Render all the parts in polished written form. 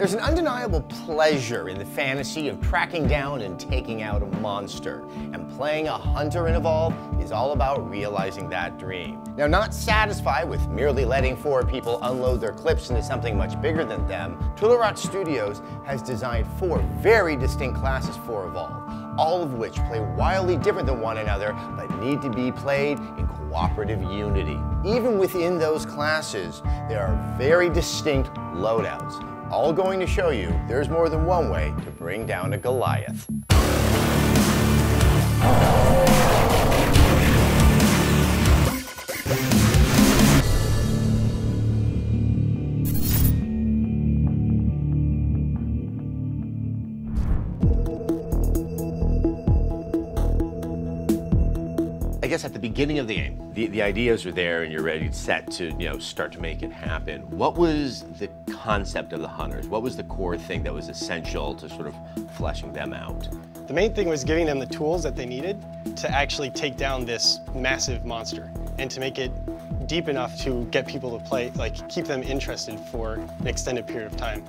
There's an undeniable pleasure in the fantasy of tracking down and taking out a monster, and playing a hunter in Evolve is all about realizing that dream. Now, not satisfied with merely letting 4 people unload their clips into something much bigger than them, Tularot Studios has designed 4 very distinct classes for Evolve, all of which play wildly different than one another, but need to be played in cooperative unity. Even within those classes, there are very distinct loadouts, all going to show you there's more than one way to bring down a Goliath. I guess at the beginning of the game, the ideas are there and you're ready, set to start to make it happen. What was the concept of the hunters? What was the core thing that was essential to sort of fleshing them out? The main thing was giving them the tools that they needed to actually take down this massive monster and to make it deep enough to get people to play, like keep them interested for an extended period of time.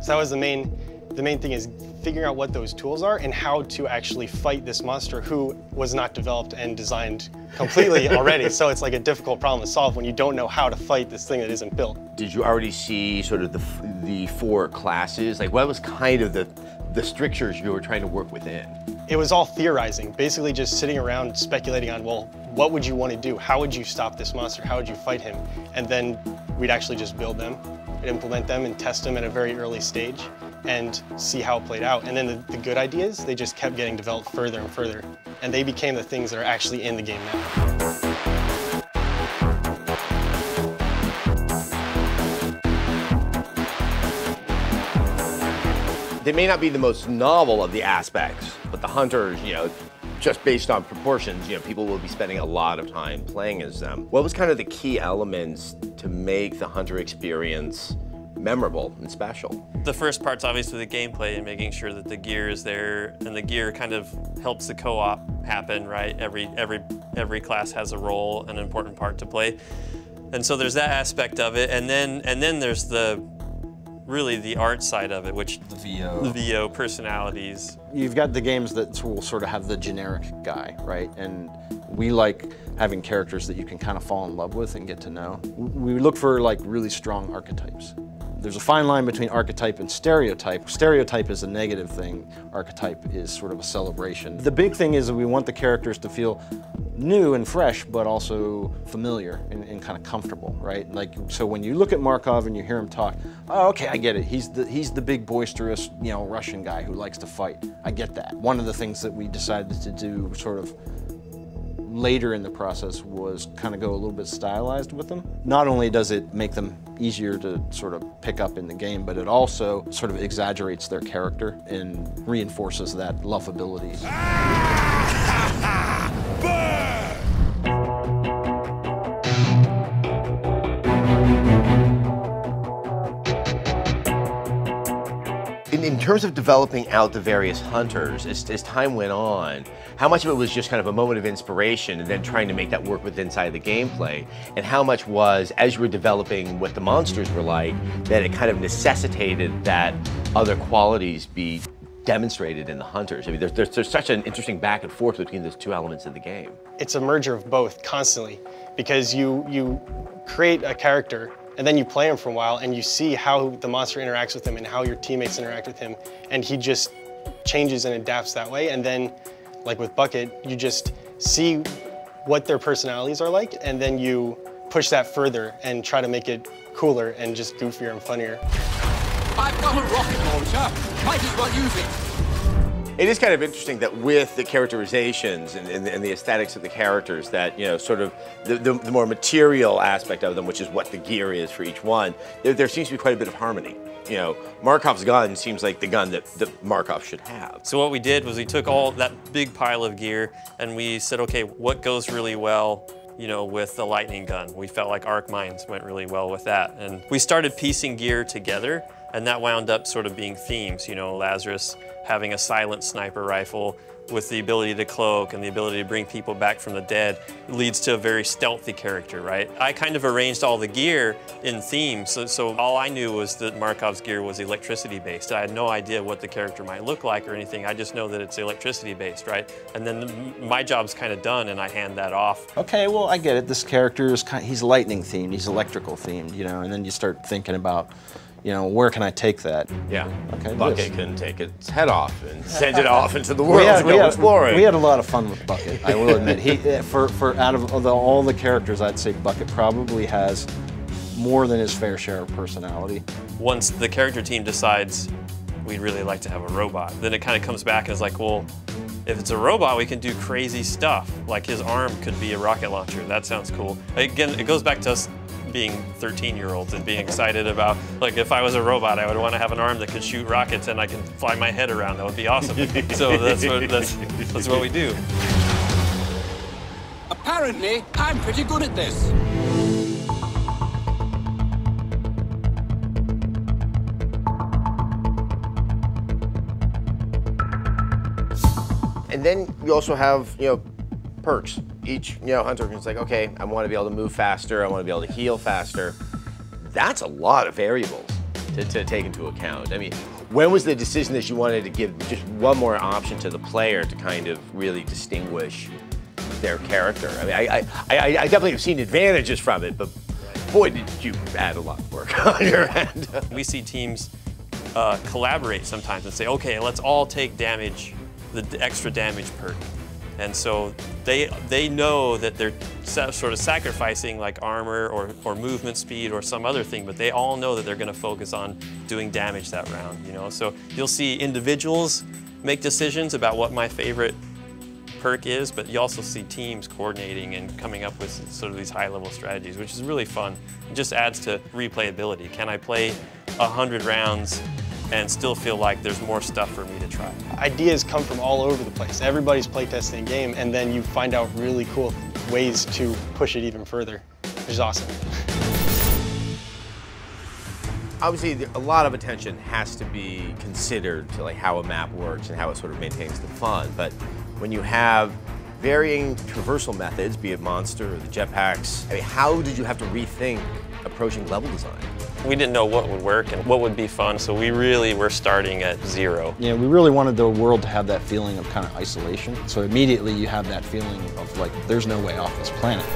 So that was the main thing, is figuring out what those tools are and how to actually fight this monster who was not developed and designed completely already. So it's like a difficult problem to solve when you don't know how to fight this thing that isn't built. Did you already see sort of the 4 classes? Like, what was kind of the strictures you were trying to work within? It was all theorizing, basically just sitting around speculating on, well, what would you want to do? How would you stop this monster? How would you fight him? And then we'd actually just build them and implement them and test them at a very early stage and see how it played out. And then the good ideas, they just kept getting developed further and further. And they became the things that are actually in the game now. They may not be the most novel of the aspects, but the hunters, just based on proportions, people will be spending a lot of time playing as them. What was kind of the key elements to make the hunter experience memorable and special? The first part's obviously the gameplay and making sure that the gear is there, and the gear kind of helps the co-op happen, right? Every class has a role, an important part to play. And so there's that aspect of it, and then there's really the art side of it, which the VO personalities. You've got the games that will sort of have the generic guy, right? And we like having characters that you can kind of fall in love with and get to know. We look for like really strong archetypes. There's a fine line between archetype and stereotype. Stereotype is a negative thing. Archetype is sort of a celebration. The big thing is that we want the characters to feel new and fresh, but also familiar and kind of comfortable, right? Like, so when you look at Markov and you hear him talk, oh, okay, I get it. He's the big boisterous, Russian guy who likes to fight. I get that. One of the things that we decided to do sort of later in the process was kind of go a little bit stylized with them. Not only does it make them easier to sort of pick up in the game, but it also sort of exaggerates their character and reinforces that lovability. In terms of developing out the various hunters, as time went on, how much of it was just kind of a moment of inspiration and then trying to make that work with inside the gameplay? And how much was, as you were developing what the monsters were like, that it kind of necessitated that other qualities be demonstrated in the hunters? I mean, there's such an interesting back and forth between those 2 elements of the game. It's a merger of both constantly, because you create a character and then you play him for a while and you see how the monster interacts with him and how your teammates interact with him, and he just changes and adapts that way. And then, like with Bucket, you just see what their personalities are like, and then you push that further and try to make it cooler and just goofier and funnier. I've got a rocket launcher. Might as well use it. It is kind of interesting that with the characterizations and the aesthetics of the characters, that, sort of the more material aspect of them, which is what the gear is for each one, there seems to be quite a bit of harmony. Markov's gun seems like the gun that Markov should have. So what we did was we took all that big pile of gear and we said, okay, what goes really well with the lightning gun? We felt like arc mines went really well with that. And we started piecing gear together, and that wound up sort of being themes. Lazarus having a silent sniper rifle with the ability to cloak and the ability to bring people back from the dead leads to a very stealthy character, right? I kind of arranged all the gear in theme, so all I knew was that Markov's gear was electricity based. I had no idea what the character might look like or anything. I just know that it's electricity based, right? And then my job's kind of done and I hand that off. Okay, well, I get it. This character is he's lightning themed, he's electrical themed, you know, and then you start thinking about, you know, where can I take that? Yeah. Okay. Bucket can take its head off and send it off into the world to go exploring. We had a lot of fun with Bucket, I will admit. For out of all the characters, I'd say Bucket probably has more than his fair share of personality. Once the character team decides we'd really like to have a robot, then it kind of comes back and is like, well, if it's a robot, we can do crazy stuff. Like his arm could be a rocket launcher. That sounds cool. Again, it goes back to us being 13-year-olds and being excited about, like, if I was a robot, I would want to have an arm that could shoot rockets and I can fly my head around. That would be awesome. So that's what we do. Apparently, I'm pretty good at this. And then you also have, you know, perks. Each, you know, hunter is like, okay, I want to be able to move faster, I want to be able to heal faster. That's a lot of variables to take into account. I mean, when was the decision that you wanted to give just one more option to the player to kind of really distinguish their character? I mean, I definitely have seen advantages from it, but boy, did you add a lot of work on your end. We see teams collaborate sometimes and say, okay, let's all take damage, the extra damage perk. And so they know that they're sort of sacrificing like armor or movement speed or some other thing, but they all know that they're going to focus on doing damage that round, you know? So you'll see individuals make decisions about what my favorite perk is, but you also see teams coordinating and coming up with sort of these high-level strategies, which is really fun. It just adds to replayability. Can I play 100 rounds and still feel like there's more stuff for me to try? Ideas come from all over the place. Everybody's playtesting a game, and then you find out really cool ways to push it even further, which is awesome. Obviously, a lot of attention has to be considered to like how a map works and how it sort of maintains the fun. But when you have varying traversal methods, be it monster or the jetpacks, I mean, how did you have to rethink approaching level design? We didn't know what would work and what would be fun, so we really were starting at zero. Yeah, we really wanted the world to have that feeling of kind of isolation. So immediately you have that feeling of like, there's no way off this planet.